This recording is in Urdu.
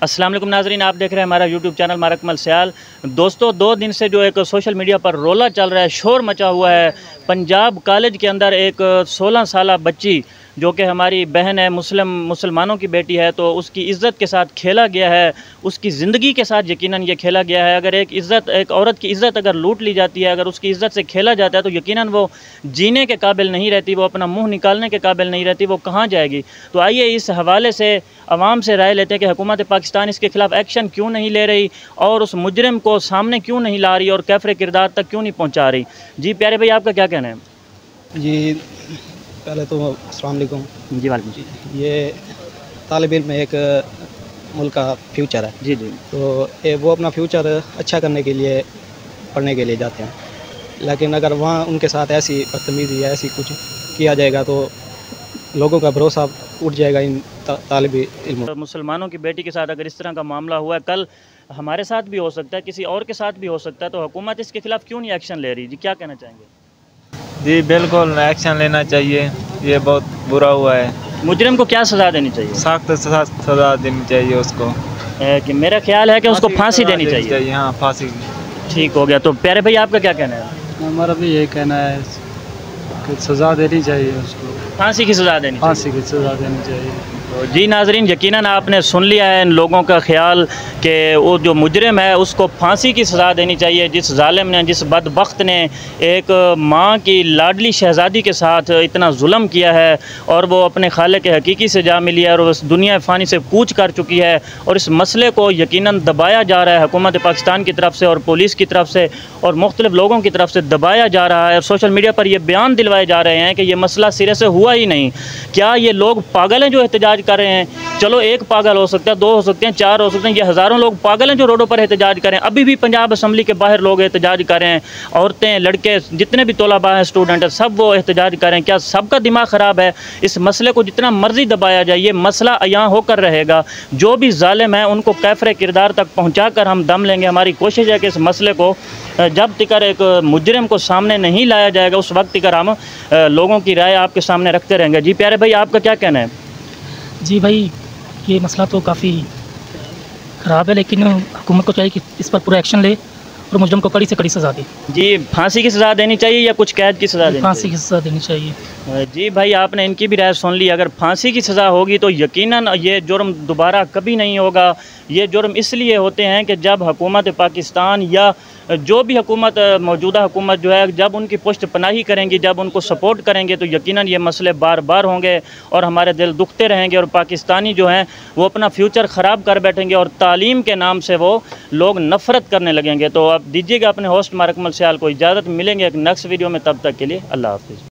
السلام علیکم ناظرین، آپ دیکھ رہے ہیں ہمارا یوٹیوب چینل مارکمل سیال۔ دوستو، 2 دن سے جو ایک سوشل میڈیا پر رولا چل رہا ہے، شور مچا ہوا ہے۔ پنجاب کالج کے اندر ایک 16 سالہ بچی جو کہ ہماری بہن ہے، مسلمانوں کی بیٹی ہے، تو اس کی عزت کے ساتھ کھیلا گیا ہے، اس کی زندگی کے ساتھ یقیناً یہ کھیلا گیا ہے۔ اگر ایک عورت کی عزت اگر لوٹ لی جاتی ہے، اگر اس کی عزت سے کھیلا جاتا ہے تو یقیناً وہ جینے کے قابل نہیں رہتی، وہ اپنا منہ نکالنے کے قابل نہیں رہتی، وہ کہاں جائے گی؟ تو آئیے اس حوالے سے عوام سے رائے لیتے ہیں کہ حکومت پاکستان اس کے خلاف ایکشن کیوں نہیں لے رہی اور اس مجرم کو سامنے کیوں نہیں لا رہی اور کیفر کردار تک کیوں نہیں پہنچا رہی۔ جی پیارے بھائی، آپ کا کیا کہنا ہے؟ جی پہلے تو السلام علیکم۔ جی وعلیکم۔ یہ طالب علم ایک ملک کا فیوچر ہے۔ جی جی۔ تو وہ اپنا فیوچر اچھا کرنے کے لیے پڑھنے کے لیے جاتے ہیں، لیکن اگر وہاں ان کے ساتھ ایسی بدتمیزی یا ایسی کچھ کیا جائے گا تو لوگوں کا بھروسہ اٹھ جائے گا ان طالب علموں۔ مسلمانوں کی بیٹی کے ساتھ اگر اس طرح کا معاملہ ہوا ہے، کل ہمارے ساتھ بھی ہو سکتا ہے، کسی اور کے ساتھ بھی ہو سکتا ہے، تو حکومت اس کے خلاف کیوں نہیں ایکشن لے رہی؟ جی کیا کہنا چاہیں گے؟ جی بالکل ایکشن لینا چاہیے، یہ بہت برا ہوا ہے۔ مجرم کو کیا سزا دینی چاہیے؟ سخت سزا دینی چاہیے اس کو۔ کہ میرا خیال ہے کہ اس کو پھانسی دینی چاہیے۔ ہاں پھانسی۔ ٹھیک ہو گیا۔ تو پیارے بھائی، آپ کا کیا کہنا ہے؟ ہمارا بھی یہی کہنا ہے کہ سزا دینی چاہیے اس کو، پھانسی کی سزا دینی چاہیے۔ پھانسی کی سزا دینی چاہیے۔ جی ناظرین، یقیناً آپ نے سن لیا ہے ان لوگوں کا خیال کہ وہ جو مجرم ہے اس کو پھانسی کی سزا دینی چاہیے۔ جس ظالم نے، جس بدبخت نے ایک ماں کی لاڈلی شہزادی کے ساتھ اتنا ظلم کیا ہے اور وہ اپنے خالق حقیقی سے جا ملی ہے اور اس دنیا فانی سے کوچ کر چکی ہے، اور اس مسئلے کو یقیناً دبایا جا رہا ہے حکومت پاکستان کی طرف سے اور پولیس کی طرف سے اور مختلف لوگوں کی طرف سے دبایا جا رہا ہے، اور سوشل میڈیا پر یہ بیان دلوائے جا رہے ہیں کہ یہ مسئلہ سرے سے ہوا ہی نہیں۔ کیا یہ لوگ پاگل ہیں جو احتجاج کر رہے ہیں؟ چلو ایک پاگل ہو سکتا ہے، 2 ہو سکتے ہیں، 4 ہو سکتے ہیں، یہ ہزاروں لوگ پاگل ہیں جو روڈوں پر احتجاج کریں۔ ابھی بھی پنجاب اسمبلی کے باہر لوگ احتجاج کریں، عورتیں، لڑکے، جتنے بھی طلباء ہیں، اسٹوڈنٹ ہیں، سب وہ احتجاج کریں۔ کیا سب کا دماغ خراب ہے؟ اس مسئلے کو جتنا مرضی دبایا جائے، یہ مسئلہ عیاں ہو کر رہے گا۔ جو بھی ظالم ہیں ان کو کیفر کردار تک پہنچا کر ہم دم لیں گے۔ ہماری کوشش ہے کہ اس مسئلے کو جب تک ایک مجرم کو سامنے نہیں لایا جائے گا، اس وقت تک ہم لوگوں کی رائے آپ کے سامنے رکھتے رہیں گے۔ جی پیارے بھائی، آپ کا کیا کہنا ہے؟ جی بھائی، یہ مسئلہ تو کافی خراب ہے، لیکن حکومت کو چاہیے کہ اس پر پورا ایکشن لے اور مجرم کو کڑی سے کڑی سزا دے۔ جی پھانسی کی سزا دینی چاہیے یا کچھ قید کی سزا دینی پھانسی کی سزا دینی چاہیے۔ جی بھائی، آپ نے ان کی بھی رائے سن لی۔ اگر پھانسی کی سزا ہوگی تو یقیناً یہ جرم دوبارہ کبھی نہیں ہوگا۔ یہ جرم اس لیے ہوتے ہیں کہ جب حکومت پاکستان یا جو بھی حکومت، موجودہ حکومت جو ہے، جب ان کی پشت پناہی کریں گی، جب ان کو سپورٹ کریں گے، تو یقیناً یہ مسئلے بار بار ہوں گے اور ہمارے دل دکھتے رہیں گے، اور پاکستانی جو ہیں وہ اپنا فیوچر خراب کر بیٹھیں گے اور تعلیم کے نام سے وہ لوگ نفرت کرنے لگیں گے۔ تو اب دیجیے گا اپنے ہوسٹ مارکمل سیال کو اجازت، ملیں گے ایک نیکسٹ ویڈیو میں، تب تک کے لیے اللہ حافظ۔